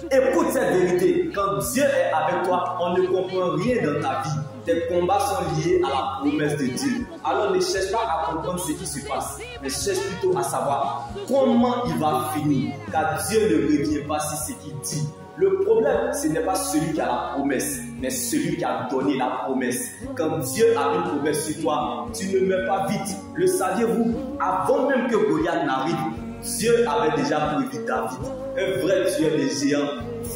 Écoute cette vérité. Quand Dieu est avec toi, on ne comprend rien dans ta vie. Tes combats sont liés à la promesse de Dieu. Alors ne cherche pas à comprendre ce qui se passe, mais cherche plutôt à savoir comment il va finir. Car Dieu ne revient pas sur ce qu'il dit. Le problème, ce n'est pas celui qui a la promesse, mais celui qui a donné la promesse. Quand Dieu a une promesse sur toi, tu ne meurs pas vite. Le saviez-vous? Avant même que Goliath n'arrive, Dieu avait déjà prévu David. Un vrai tueur des géants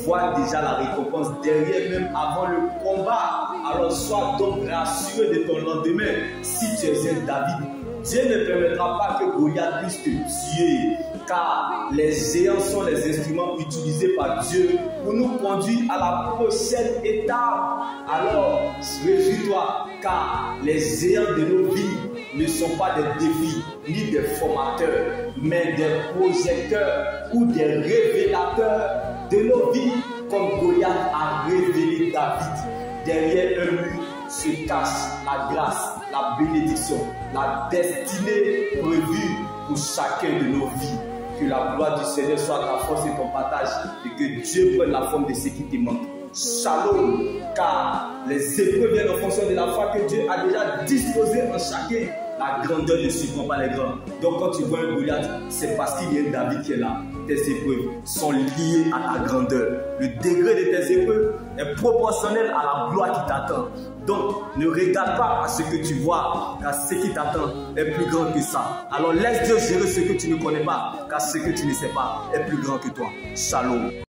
voit déjà la récompense derrière même avant le combat. Alors sois donc rassuré de ton lendemain si tu es un David. Dieu ne permettra pas que Goliath puisse te tuer, car les géants sont les instruments utilisés par Dieu pour nous conduire à la prochaine étape. Alors, réjouis-toi, car les géants de nos vies ne sont pas des défis ni des formateurs, mais des projecteurs ou des révélateurs de nos vies, comme Goliath a révélé David. Derrière un mur se cache la grâce, la bénédiction, la destinée prévue pour chacun de nos vies. Que la gloire du Seigneur soit ta force et ton partage, et que Dieu prenne la forme de ce qui te manque. Shalom, car les épreuves viennent en fonction de la foi que Dieu a déjà disposée en chacun. La grandeur ne surprend pas les grands. Donc quand tu vois un Goliath, c'est parce qu'il y a un David qui est là. Tes épreuves sont liées à ta grandeur. Le degré de tes épreuves est proportionnel à la gloire qui t'attend. Donc ne regarde pas à ce que tu vois, car ce qui t'attend est plus grand que ça. Alors laisse Dieu gérer ce que tu ne connais pas, car ce que tu ne sais pas est plus grand que toi. Shalom.